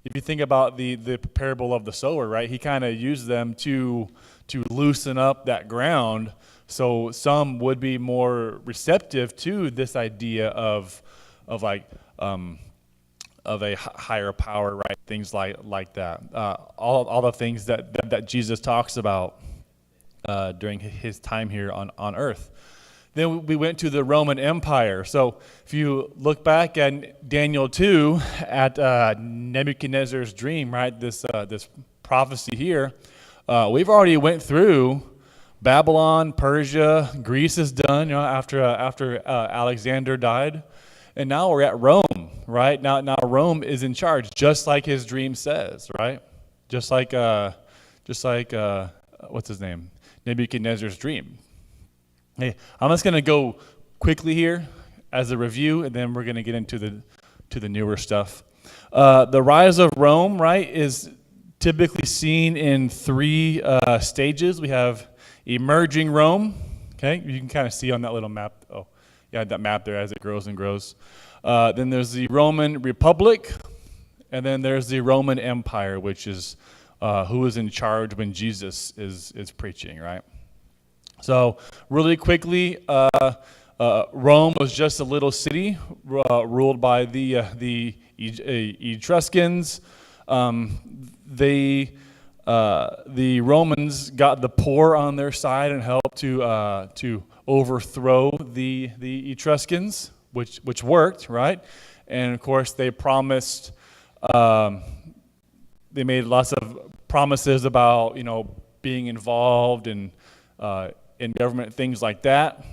if you think about the parable of the sower, right? He kind of used them to loosen up that ground, so some would be more receptive to this idea of like of a higher power, right? Things like that. All the things that Jesus talks about during his time here on earth. Then we went to the Roman Empire. So if you look back at Daniel 2 at Nebuchadnezzar's dream, right? This prophecy here, we've already went through Babylon, Persia, Greece is done, after Alexander died, and now we're at Rome, right? Now Rome is in charge, just like his dream says, right? Just like what's his name? Nebuchadnezzar's dream. Hey, I'm just going to go quickly here as a review, and then we're going to get into the newer stuff. The rise of Rome, right, is typically seen in three stages. We have emerging Rome. Okay, you can kind of see on that little map. Oh, yeah, that map there as it grows and grows. Then there's the Roman Republic, and then there's the Roman Empire, which is who is in charge when Jesus is preaching, right? So really quickly, Rome was just a little city ruled by the Etruscans. The Romans got the poor on their side and helped to overthrow the Etruscans, which worked, right? And of course, they promised. They made lots of promises about being involved in government, things like that.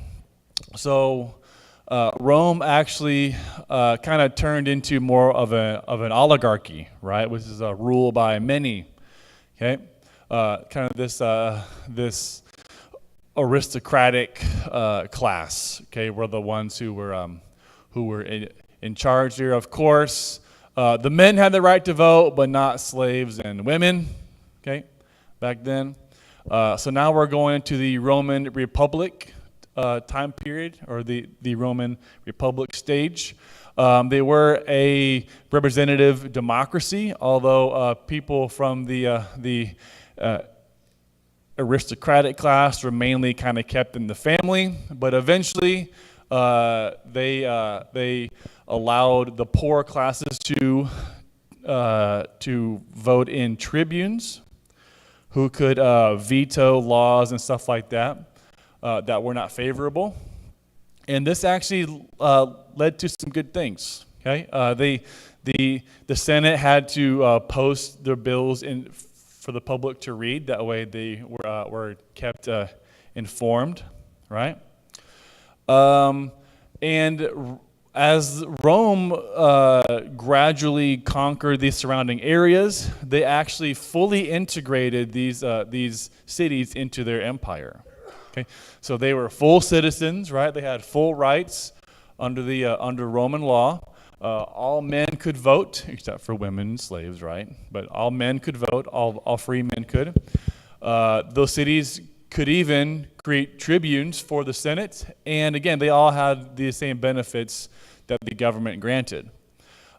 So Rome actually kind of turned into more of an oligarchy, right? Which is a rule by many. Okay, kind of this aristocratic class. Okay, were the ones who were in charge here. Of course, the men had the right to vote, but not slaves and women. Okay, back then. So now we're going into the Roman Republic time period, or the Roman Republic stage. They were a representative democracy, although people from the aristocratic class were mainly kind of kept in the family. But eventually, they allowed the poor classes to vote in tribunes, who could veto laws and stuff like that that were not favorable. And this actually led to some good things. Okay, the Senate had to post their bills for the public to read. That way, they were kept informed, right? And as Rome gradually conquered the surrounding areas, they actually fully integrated these cities into their empire. Okay, so they were full citizens, right? They had full rights under Roman law. All men could vote, except for women and slaves, right? But all men could vote. All free men could. Those cities could even create tribunes for the Senate, and again, they all had the same benefits that the government granted.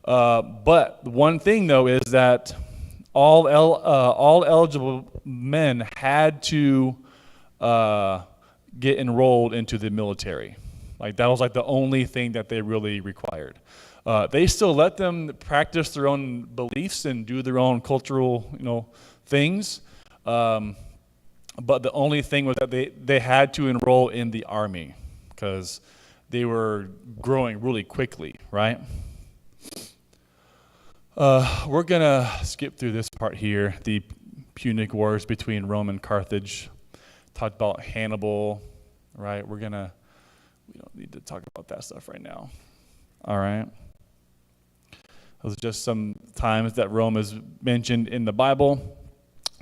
But one thing, though, is that all eligible men had to get enrolled into the military. Like that was like the only thing that they really required. They still let them practice their own beliefs and do their own cultural, things. But the only thing was that they had to enroll in the army because they were growing really quickly, right? We're going to skip through this part here, the Punic Wars between Rome and Carthage. Talked about Hannibal, right? We don't need to talk about that stuff right now. All right. Those are just some times that Rome is mentioned in the Bible.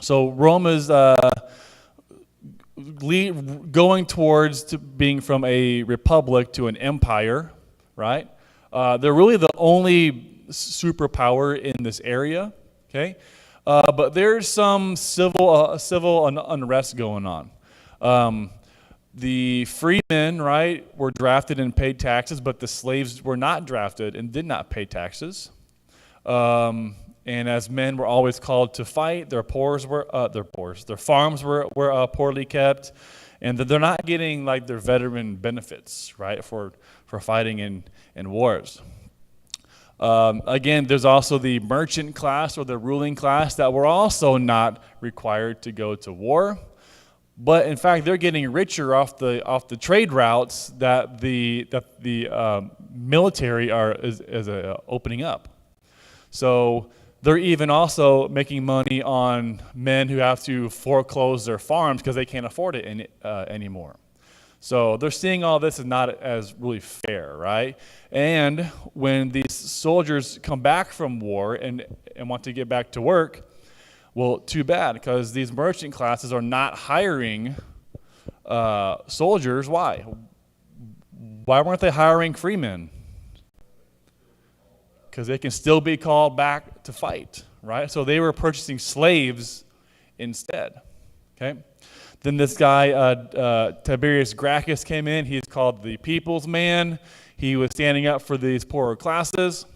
So Rome is going towards being from a republic to an empire, right? They're really the only superpower in this area, okay? But there's some civil unrest going on. The freemen, right, were drafted and paid taxes, but the slaves were not drafted and did not pay taxes. And as men were always called to fight, their farms were poorly kept, and they're not getting like their veteran benefits, right, for fighting in wars. Again, there's also the merchant class or the ruling class that were also not required to go to war. But in fact, they're getting richer off the trade routes that the military is opening up. So they're even also making money on men who have to foreclose their farms because they can't afford it anymore. So they're seeing all this as not as really fair, right? And when these soldiers come back from war and want to get back to work, well, too bad, because these merchant classes are not hiring soldiers. Why? Why weren't they hiring freemen? Because they can still be called back to fight, right? So they were purchasing slaves instead, okay? Then this guy, Tiberius Gracchus, came in. He's called the people's man. He was standing up for these poorer classes.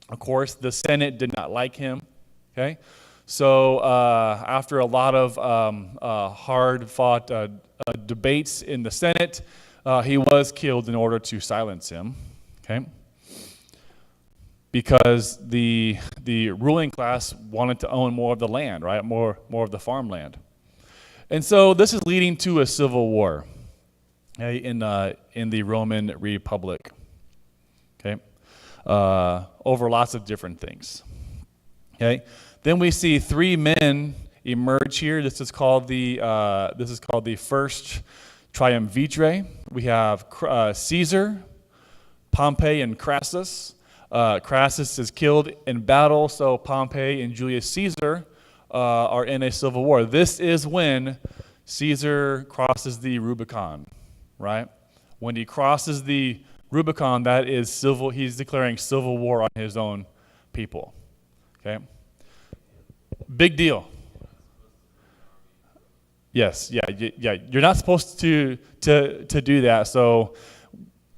Of course, the Senate did not like him, okay? So after a lot of hard-fought debates in the Senate, he was killed in order to silence him, okay? Because the ruling class wanted to own more of the land, right? More of the farmland. And so this is leading to a civil war, okay, in the Roman Republic, okay, over lots of different things, okay. Then we see three men emerge here. This is called the first triumvirate. We have Caesar, Pompey, and Crassus. Crassus is killed in battle, so Pompey and Julius Caesar are in a civil war. This is when Caesar crosses the Rubicon, right? When he crosses the Rubicon, that is civil. He's declaring civil war on his own people, okay? Big deal. Yes, yeah. You're not supposed to do that. So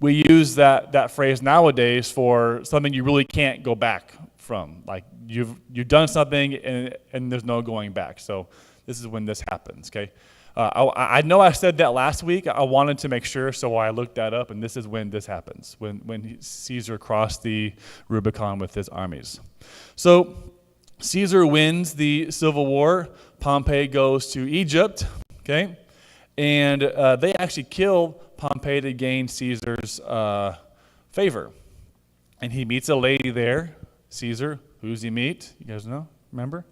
we use that phrase nowadays for something you really can't go back from. Like you've done something and there's no going back. So this is when this happens. Okay. I know I said that last week. I wanted to make sure, so I looked that up, and this is when this happens. When Caesar crossed the Rubicon with his armies. So Caesar wins the civil war. Pompey goes to Egypt, okay? And they actually kill Pompey to gain Caesar's favor. And he meets a lady there, Caesar. Who's he meet? You guys know? Remember?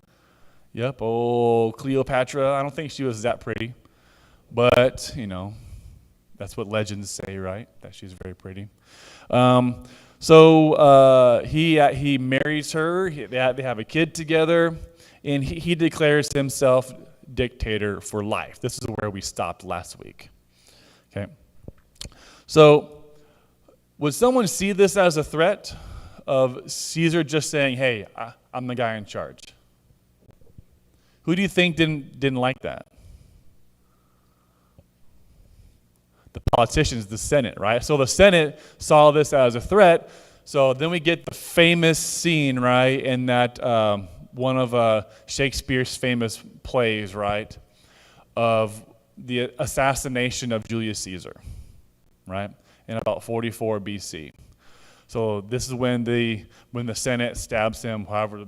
Yep, oh, Cleopatra. I don't think she was that pretty. But, that's what legends say, right? That she's very pretty. So he marries her. They have a kid together, and he declares himself dictator for life. This is where we stopped last week. Okay. So would someone see this as a threat of Caesar just saying, "Hey, I'm the guy in charge"? Who do you think didn't like that? The politicians, the Senate, right? So the Senate saw this as a threat. So then we get the famous scene, right, in that one of Shakespeare's famous plays, right, of the assassination of Julius Caesar, right, in about 44 BC. So this is when the Senate stabs him, however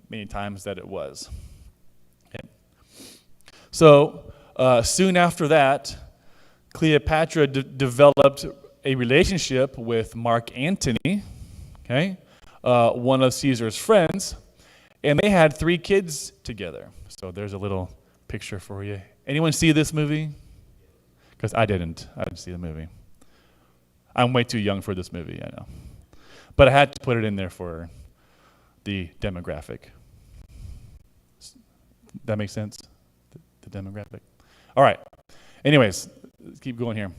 many times that it was. Okay. So soon after that, Cleopatra developed a relationship with Mark Antony, okay, one of Caesar's friends, and they had 3 kids together. So there's a little picture for you. Anyone see this movie? Because I didn't see the movie. I'm way too young for this movie, I know. But I had to put it in there for the demographic. That makes sense? The demographic? All right. Anyways, let's keep going here.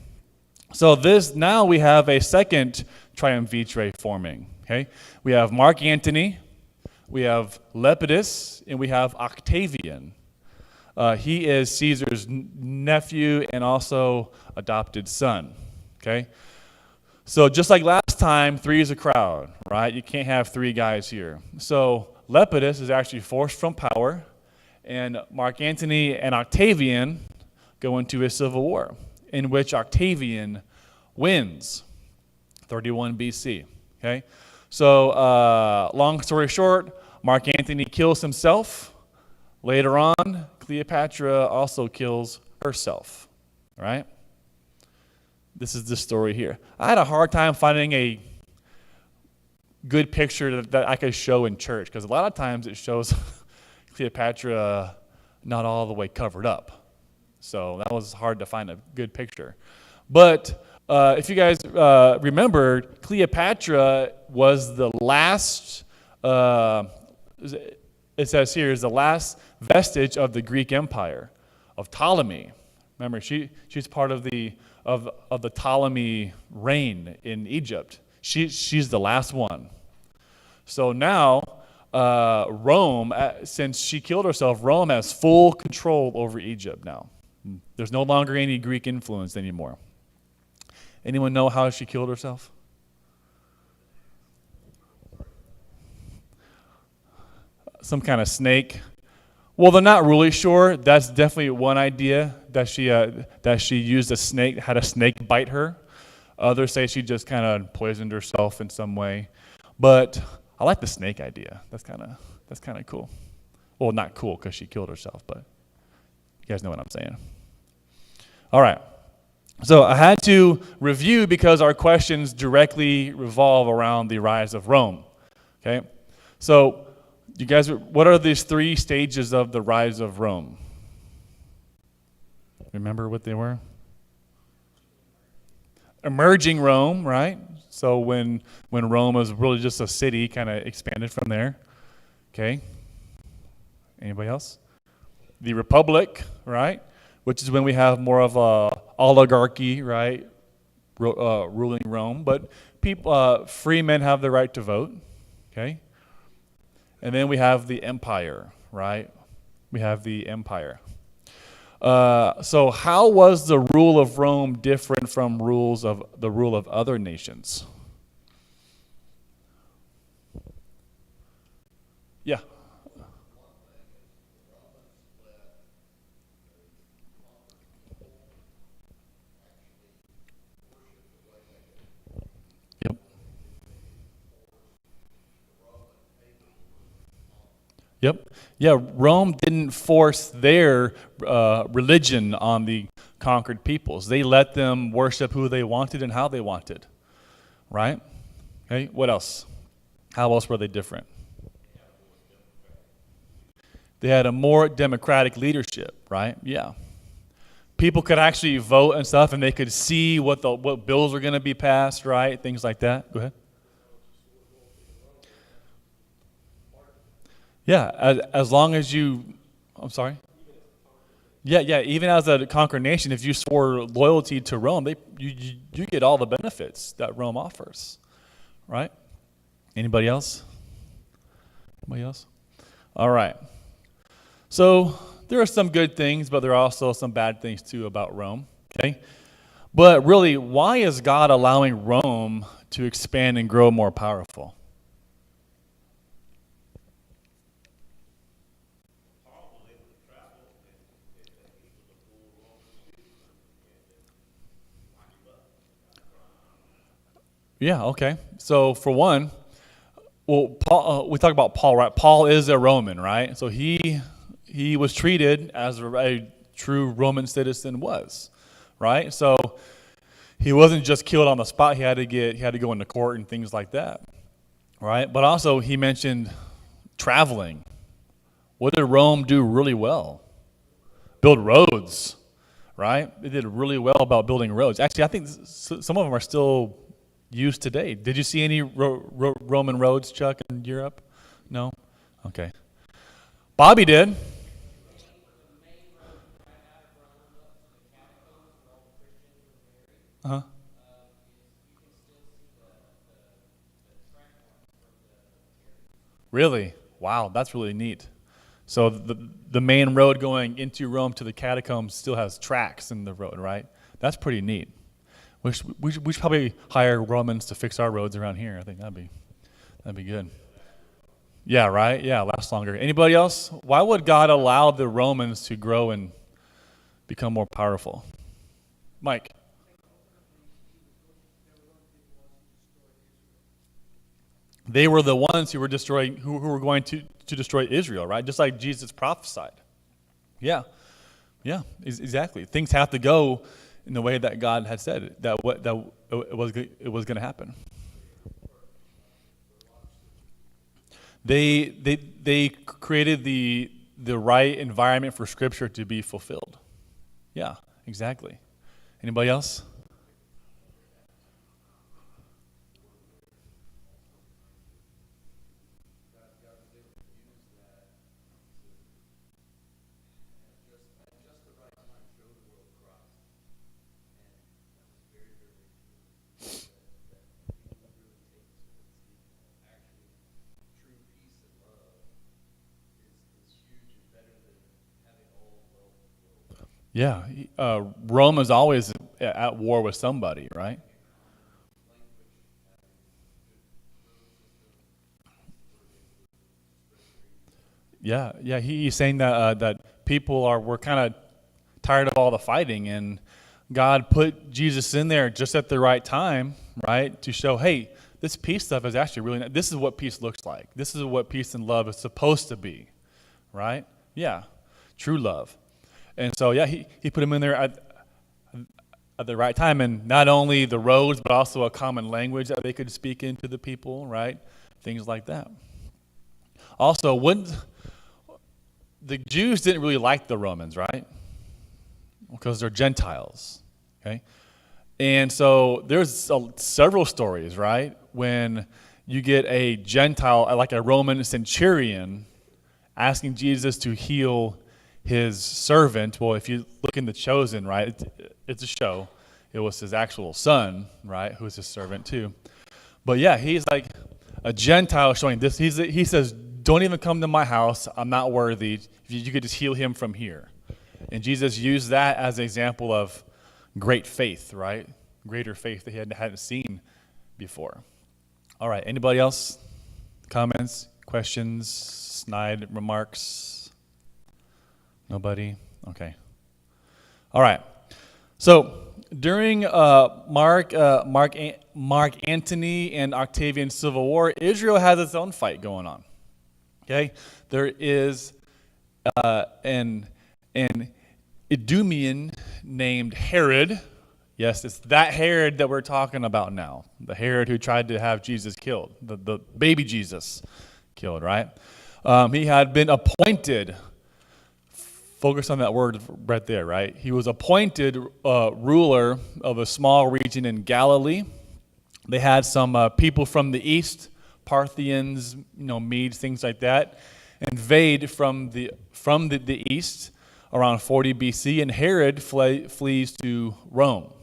So now we have a second triumvirate forming. Okay, we have Mark Antony, we have Lepidus, and we have Octavian. He is Caesar's nephew and also adopted son. Okay, so just like last time, 3 is a crowd, right? You can't have 3 guys here. So Lepidus is actually forced from power, and Mark Antony and Octavian go into a civil war in which Octavian wins, 31 BC. Okay, so long story short, Mark Antony kills himself. Later on, Cleopatra also kills herself. Right? This is the story here. I had a hard time finding a good picture that I could show in church, because a lot of times it shows Cleopatra not all the way covered up. So that was hard to find a good picture. But if you guys remember, Cleopatra was the last, it says here, is the last vestige of the Greek Empire, of Ptolemy. Remember, she's part of the Ptolemy reign in Egypt. She's the last one. So now, Rome, since she killed herself, Rome has full control over Egypt now. There's no longer any Greek influence anymore. Anyone know how she killed herself? Some kind of snake. Well, they're not really sure. That's definitely one idea, that she used a snake, had a snake bite her. Others say she just kind of poisoned herself in some way. But I like the snake idea. That's kind of cool. Well, not cool because she killed herself, but you guys know what I'm saying. All right. So I had to review because our questions directly revolve around the rise of Rome. Okay? So you guys, what are these 3 stages of the rise of Rome? Remember what they were? Emerging Rome, right? So when Rome was really just a city, kind of expanded from there. Okay. Anybody else? The Republic, right? Which is when we have more of a oligarchy, right? Ruling Rome, but people, free men have the right to vote. Okay. And then we have the empire, right? We have the empire. So how was the rule of Rome different from the rule of other nations? Yeah. Yep. Yep. Yeah, Rome didn't force their religion on the conquered peoples. They let them worship who they wanted and how they wanted. Right? Okay, what else? How else were they different? They had a more democratic leadership, right? Yeah. People could actually vote and stuff, and they could see what bills are going to be passed, right? Things like that. Go ahead. Yeah, as long as I'm sorry? Yeah, even as a conquered nation, if you swore loyalty to Rome, you get all the benefits that Rome offers, right? Anybody else? Anybody else? All right. So there are some good things, but there are also some bad things too about Rome, okay? But really, why is God allowing Rome to expand and grow more powerful? Yeah, okay. So for one, well, Paul, we talk about Paul, right? Paul is a Roman, right? So he was treated as a true Roman citizen was, right? So he wasn't just killed on the spot. He had to go into court and things like that, right? But also he mentioned traveling. What did Rome do really well? Build roads, right? They did really well about building roads. Actually, I think some of them are still used today. Did you see any Roman roads, Chuck, in Europe? No? Okay. Bobby did. Uh-huh. Really? Wow, that's really neat. So the main road going into Rome to the catacombs still has tracks in the road, right? That's pretty neat. We should probably hire Romans to fix our roads around here. I think that'd be good. Yeah, right? Yeah, last longer. Anybody else? Why would God allow the Romans to grow and become more powerful? Mike. They were the ones who were destroying, who were going to destroy Israel, right? Just like Jesus prophesied. Yeah, yeah, exactly. Things have to go in the way that God had said it, that it was going to happen. They created the right environment for Scripture to be fulfilled. Yeah, exactly. Anybody else? Yeah, Rome is always at war with somebody, right? Yeah, yeah. He's saying that that people were kind of tired of all the fighting, and God put Jesus in there just at the right time, right, to show, hey, this peace stuff is actually really not, this is what peace looks like. This is what peace and love is supposed to be, right? Yeah, true love. And so, yeah, he put him in there at the right time, and not only the roads, but also a common language that they could speak into the people, right? Things like that. Also, wouldn't the Jews didn't really like the Romans, right? Because they're Gentiles, okay? And so there's several stories, right, when you get a Gentile, like a Roman centurion, asking Jesus to heal his servant. Well, if you look in The Chosen, right, it's a show. It was his actual son, right, who's his servant too. But yeah, he's like a Gentile showing this. He says, don't even come to my house. I'm not worthy. If you could just heal him from here. And Jesus used that as an example of great faith, right? Greater faith that he hadn't seen before. All right, anybody else? Comments, questions, snide remarks? Nobody? Okay. All right. So during Mark Antony and Octavian Civil War, Israel has its own fight going on. Okay, there is an Idumean named Herod. Yes, it's that Herod that we're talking about now. The Herod who tried to have Jesus killed, the baby Jesus killed, right? He had been appointed, focus on that word right there, right? He was appointed ruler of a small region in Galilee. They had some people from the east, Parthians, Medes, things like that, invade from the east around 40 BC, and Herod flees to Rome.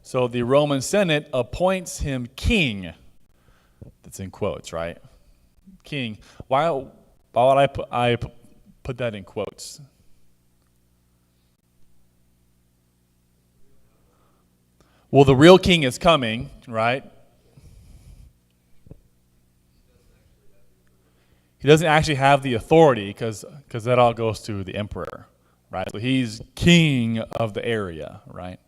So the Roman Senate appoints him king. That's in quotes, right? King. Why would I put that in quotes? Well, the real king is coming, right? He doesn't actually have the authority because that all goes to the emperor, right? So he's king of the area, right?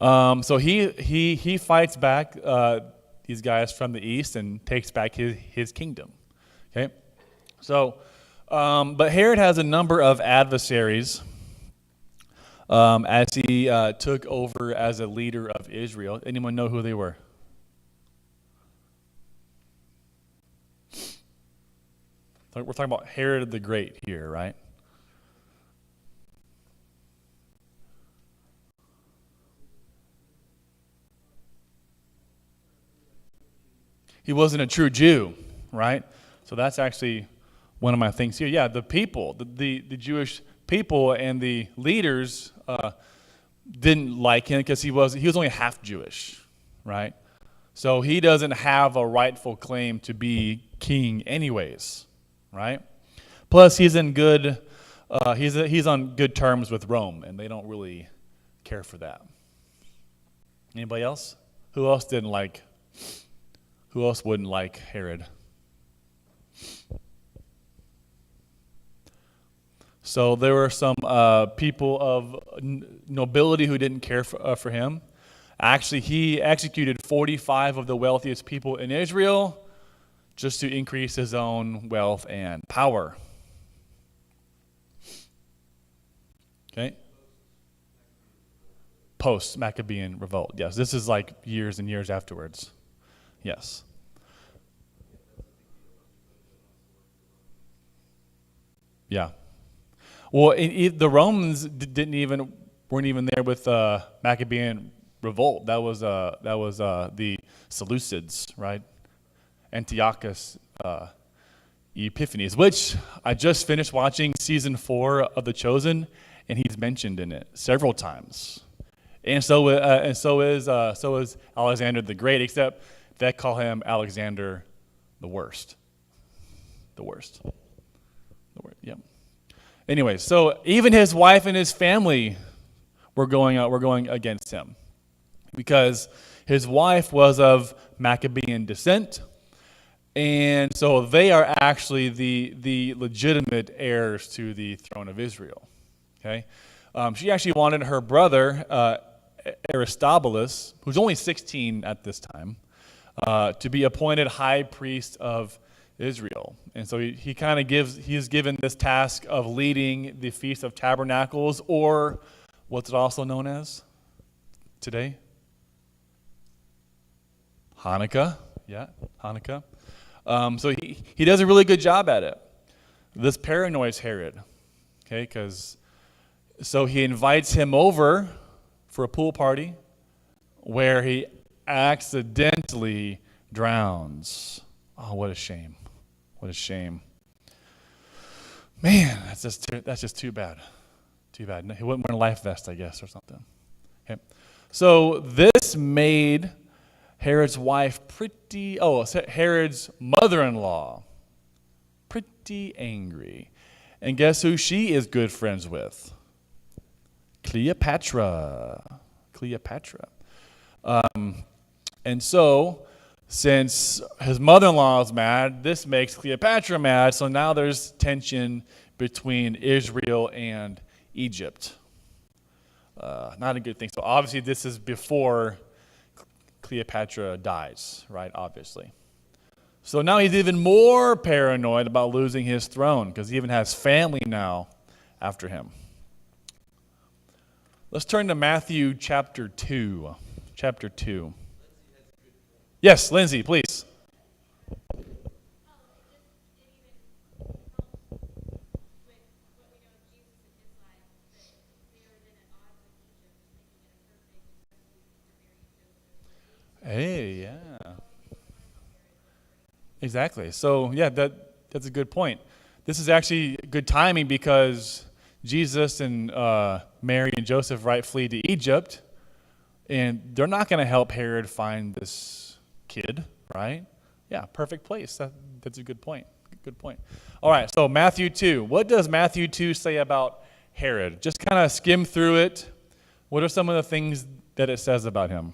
So he fights back these guys from the east and takes back his kingdom. Okay, so but Herod has a number of adversaries as he took over as a leader of Israel. Anyone know who they were? We're talking about Herod the Great here, right? He wasn't a true Jew, right? So that's actually one of my things here. Yeah, the people, the Jewish people and the leaders didn't like him because he was only half Jewish, right? So he doesn't have a rightful claim to be king anyways, right? Plus, he's in good, he's on good terms with Rome, and they don't really care for that. Anybody else? Who else didn't like? Who else wouldn't like Herod? So there were some people of nobility who didn't care for him. Actually, he executed 45 of the wealthiest people in Israel just to increase his own wealth and power. Okay? Post-Maccabean revolt. Yes, this is like years and years afterwards. Yes. Yeah. Well, the Romans weren't even there with Maccabean revolt. That was the Seleucids, right? Antiochus Epiphanes, which I just finished watching season 4 of The Chosen, and he's mentioned in it several times. And so is Alexander the Great, except they call him Alexander the Worst. The worst. Yep. Anyway, so even his wife and his family were going against him because his wife was of Maccabean descent, and so they are actually the legitimate heirs to the throne of Israel. Okay, she actually wanted her brother Aristobulus, who's only 16 at this time, to be appointed high priest of Israel. And so he's given this task of leading the Feast of Tabernacles, or what's it also known as today? Hanukkah. Yeah, Hanukkah. So he does a really good job at it. This paranoids Herod, okay, so he invites him over for a pool party where he accidentally drowns. Oh, what a shame. What a shame. Man, that's just too bad. Too bad. He wouldn't wear a life vest, I guess, or something. Okay. So this made Herod's Herod's mother-in-law pretty angry. And guess who she is good friends with? Cleopatra. And so, since his mother-in-law is mad, this makes Cleopatra mad, so now there's tension between Israel and Egypt. Not a good thing. So obviously this is before Cleopatra dies, right? Obviously. So now he's even more paranoid about losing his throne because he even has family now after him. Let's turn to Matthew chapter 2. Chapter 2. Yes, Lindsay, please. Hey, yeah. Exactly. So, yeah, that's a good point. This is actually good timing because Jesus and Mary and Joseph flee to Egypt, and they're not going to help Herod find this kid, right? Yeah, perfect place. That's a good point. Good point. All right, so Matthew 2. What does Matthew 2 say about Herod? Just kind of skim through it. What are some of the things that it says about him?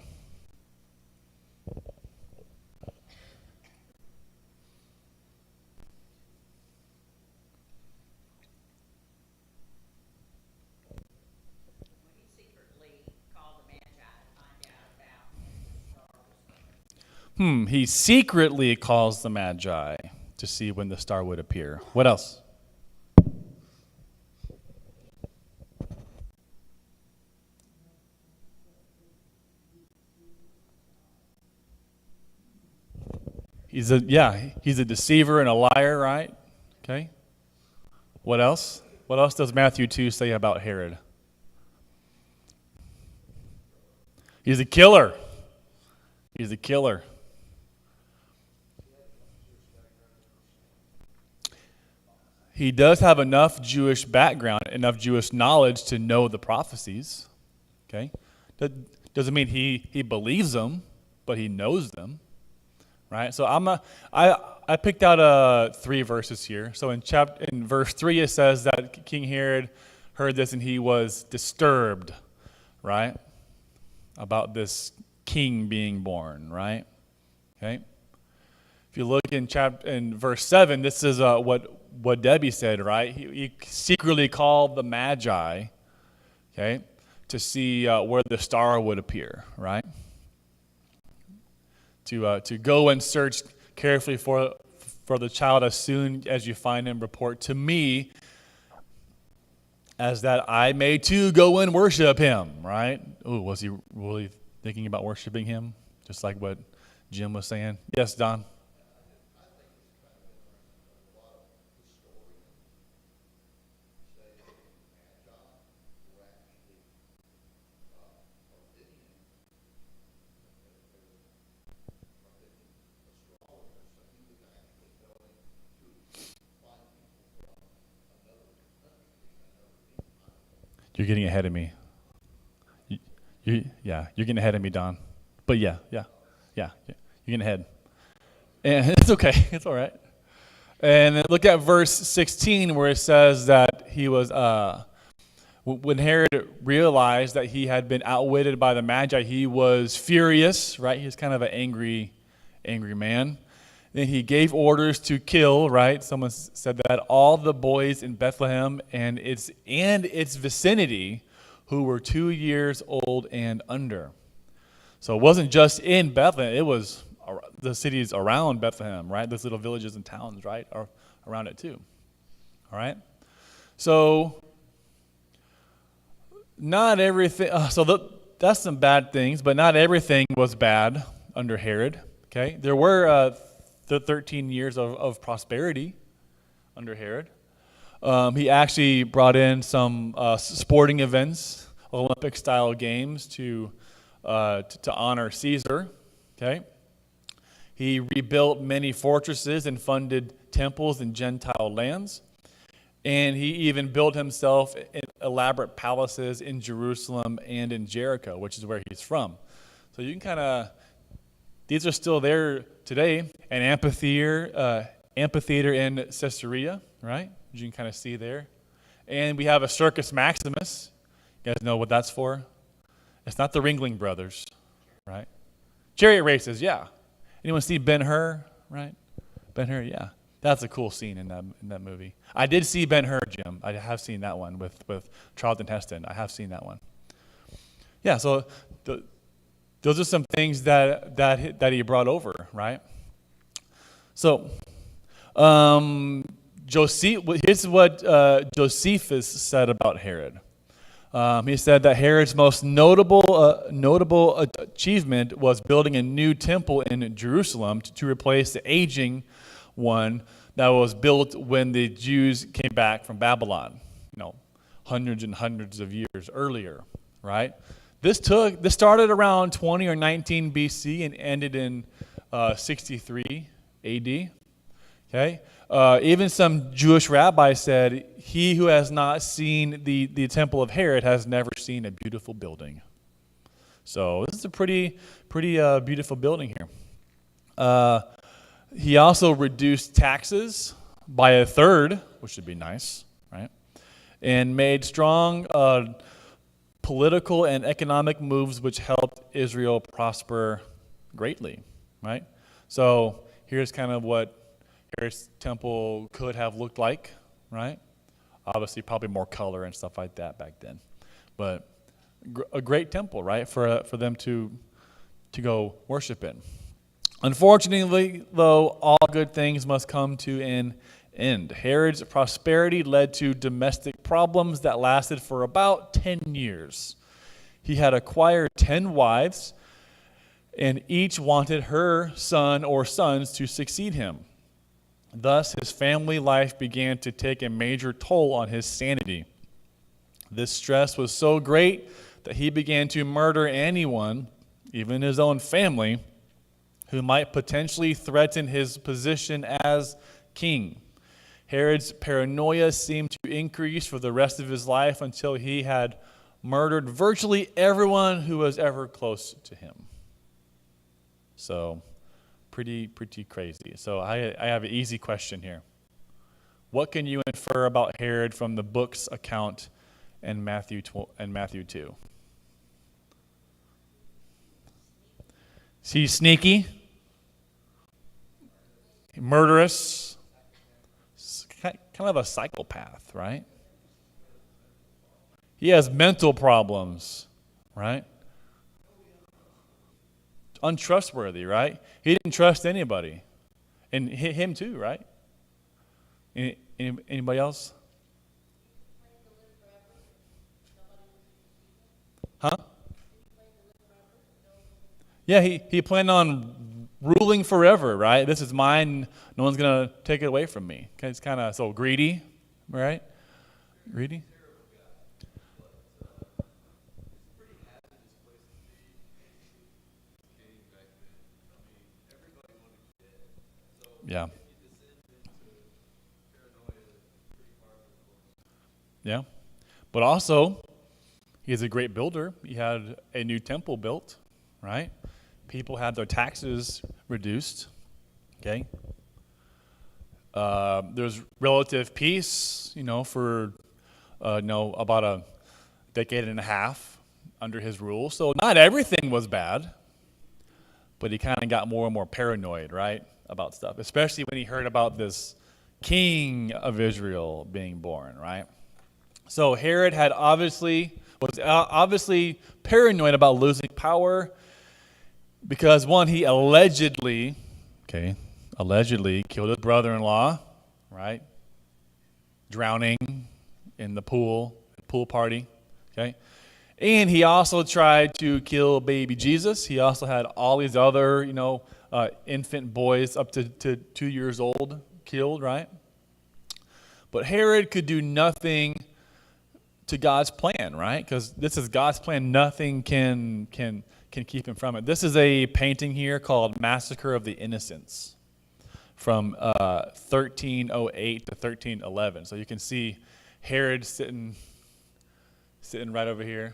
He secretly calls the Magi to see when the star would appear. What else? He's a deceiver and a liar, right? Okay. What else? What else does Matthew 2 say about Herod? He's a killer. He's a killer. He does have enough Jewish background, enough Jewish knowledge to know the prophecies. Okay? That doesn't mean he believes them, but he knows them. Right? So I picked out 3 verses here. So in verse 3 it says that King Herod heard this and he was disturbed, right? About this king being born, right? Okay? If If you look in verse 7, this is what Debbie said, right? He secretly called the Magi, okay, to see where the star would appear, right? To go and search carefully for the child. As soon as you find him, report to me, as that I may too go and worship him, right? Oh, was he really thinking about worshiping him? Just like what Jim was saying. Yes, Don? You're getting ahead of me. You're getting ahead of me, Don. But yeah, you're getting ahead. And it's okay, it's all right. And then look at verse 16 where it says that he was, when Herod realized that he had been outwitted by the Magi, he was furious, right? He was kind of an angry man. Then he gave orders to kill, right? Someone said that all the boys in Bethlehem and its vicinity who were 2 years old and under. So it wasn't just in Bethlehem, it was the cities around Bethlehem, right? Those little villages and towns, right, are around it too. All right? So not everything, that's some bad things, but not everything was bad under Herod, okay? There were the 13 years of prosperity under Herod. He actually brought in some sporting events, Olympic-style games to honor Caesar. Okay, he rebuilt many fortresses and funded temples in Gentile lands, and he even built himself elaborate palaces in Jerusalem and in Jericho, which is where he's from. So you can these are still there today. An amphitheater in Caesarea, right? You can kind of see there. And we have a Circus Maximus. You guys know what that's for? It's not the Ringling Brothers, right? Chariot races, yeah. Anyone see Ben-Hur, right? Ben-Hur, yeah. That's a cool scene in that movie. I did see Ben-Hur, Jim. I have seen that one with Charlton Heston. I have seen that one. Yeah, so those are some things that he brought over, right? So, here's what Josephus said about Herod. He said that Herod's most notable achievement was building a new temple in Jerusalem to replace the aging one that was built when the Jews came back from Babylon, hundreds and hundreds of years earlier, right? This started around 20 or 19 BC and ended in 63 AD. Okay, even some Jewish rabbis said, "He who has not seen the temple of Herod has never seen a beautiful building." So this is a pretty beautiful building here. He also reduced taxes by a third, which would be nice, right? And made strong political and economic moves which helped Israel prosper greatly, right? So here's kind of what Herod's temple could have looked like, right? Obviously, probably more color and stuff like that back then. But a great temple, right, for them to go worship in. Unfortunately, though, all good things must come to an end. Herod's prosperity led to domestic problems that lasted for about 10 years. He had acquired 10 wives, and each wanted her son or sons to succeed him. Thus, his family life began to take a major toll on his sanity. This stress was so great that he began to murder anyone, even his own family, who might potentially threaten his position as king. Herod's paranoia seemed to increase for the rest of his life until he had murdered virtually everyone who was ever close to him. So, pretty crazy. So I have an easy question here. What can you infer about Herod from the book's account in Matthew 2? Is he sneaky? murderous, kind of a psychopath, right? He has mental problems, right? Untrustworthy, right? He didn't trust anybody. And him too, right? Anybody else? Huh? Yeah, he planned on ruling forever, right? This is mine. No one's going to take it away from me. Okay, it's kind of so greedy, right? Greedy? Yeah. Yeah. But also, he's a great builder. He had a new temple built, right? People had their taxes reduced, okay? There's relative peace, for, about a decade and a half under his rule. So not everything was bad, but he kind of got more and more paranoid, right, about stuff, especially when he heard about this king of Israel being born, right? So Herod was obviously paranoid about losing power because, one, he allegedly killed his brother-in-law, right? Drowning in the pool party, okay? And he also tried to kill baby Jesus. He also had all these other, infant boys up to 2 years old killed, right? But Herod could do nothing to God's plan, right? Because this is God's plan. Nothing can keep him from it. This is a painting here called Massacre of the Innocents from 1308 to 1311. So you can see Herod sitting right over here.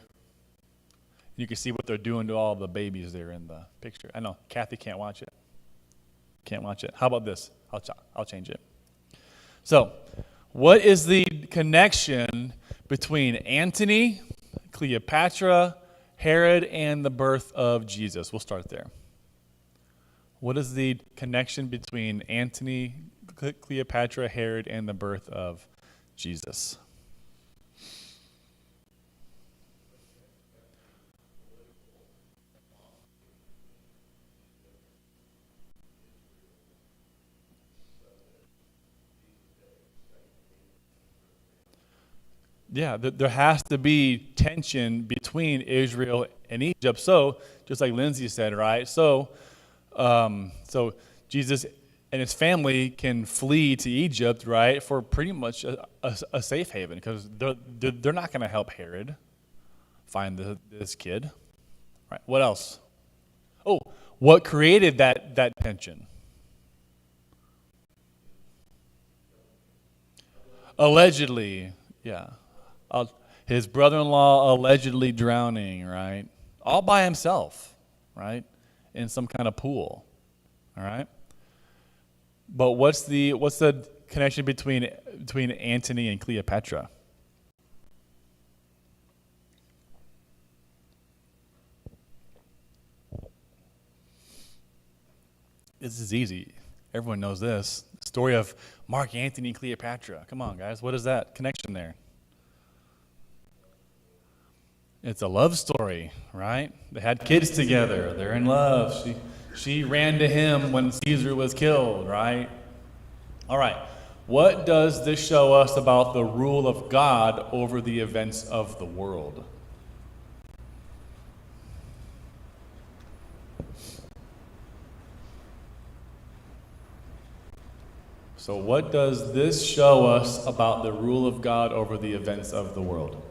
You can see what they're doing to all the babies there in the picture. I know Kathy can't watch it. Can't watch it. How about this? I'll change it. So, what is the connection between Antony, Cleopatra, Herod, and the birth of Jesus? We'll start there. What is the connection between Antony, Cleopatra, Herod, and the birth of Jesus? Yeah, there has to be tension between Israel and Egypt. So, just like Lindsay said, right? So Jesus and his family can flee to Egypt, right, for pretty much a safe haven because they're not going to help Herod find this kid. Right? What else? Oh, what created that tension? Allegedly, yeah. His brother-in-law allegedly drowning, right? All by himself, right? In some kind of pool, all right? But what's the connection between Antony and Cleopatra? This is easy. Everyone knows this. The story of Mark Antony and Cleopatra. Come on, guys. What is that connection there? It's a love story, right? They had kids together. They're in love. She ran to him when Caesar was killed, right? All right. What does this show us about the rule of God over the events of the world? So what does this show us about the rule of God over the events of the world?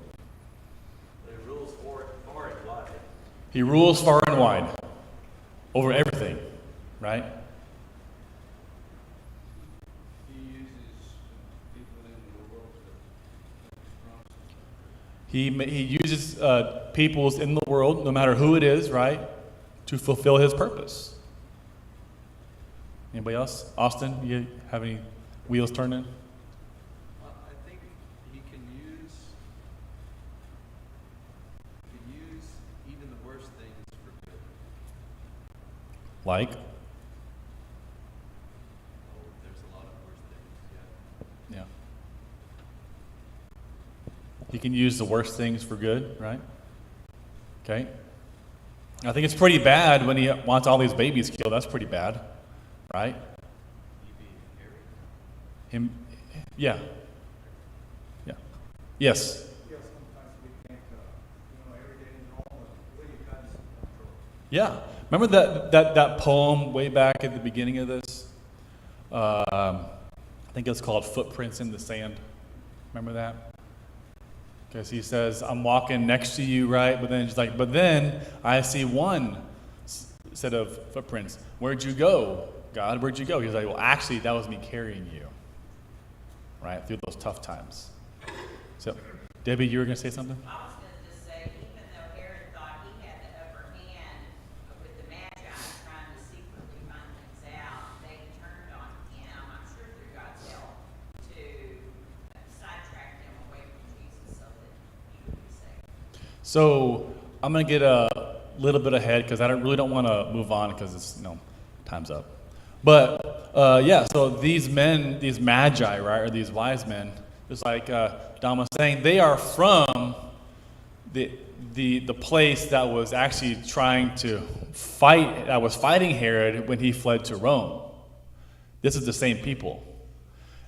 He rules far and wide over everything, right? He uses peoples in the world, no matter who it is, right, to fulfill his purpose. Anybody else? Austin, you have any wheels turning? I think he can use even the worst things for good. Like? He can use the worst things for good, right? Okay. I think it's pretty bad when he wants all these babies killed. That's pretty bad, right? Him, yeah. Yeah. Yes. Yeah. Remember that poem way back at the beginning of this? I think it's called Footprints in the Sand. Remember that? Because he says, I'm walking next to you, right? But then he's like, but then I see one set of footprints. Where'd you go, God? Where'd you go? He's like, well, actually, that was me carrying you, right? Through those tough times. So, Debbie, you were going to say something? I was going to just say, even though Herod thought he had the upper hand with the Magi trying to secretly find things out, they turned on him, I'm sure through God's help, to sidetrack him away from Jesus so that he would be saved. So I'm going to get a little bit ahead because I really don't want to move on because it's, time's up. But yeah, so these men, these magi, right, or these wise men, just like Don was saying, they are from the place that was actually trying to fight, that was fighting Herod when he fled to Rome. This is the same people.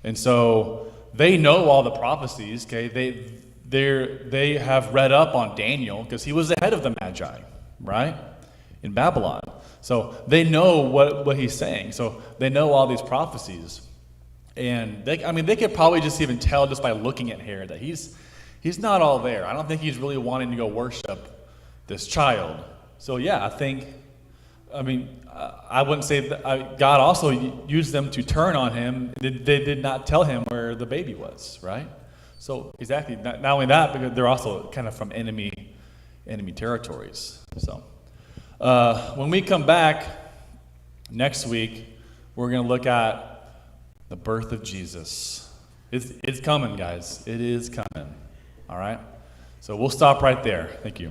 And so they know all the prophecies, okay? They have read up on Daniel because he was the head of the Magi, right, in Babylon. So they know what he's saying. So they know all these prophecies. And they could probably just even tell just by looking at Herod that he's not all there. I don't think he's really wanting to go worship this child. So yeah, I wouldn't say that God also used them to turn on him. They did not tell him where the baby was, right? So exactly, not only that, but they're also kind of from enemy territories. So when we come back next week, we're going to look at the birth of Jesus. It's coming, guys. It is coming. All right? So we'll stop right there. Thank you.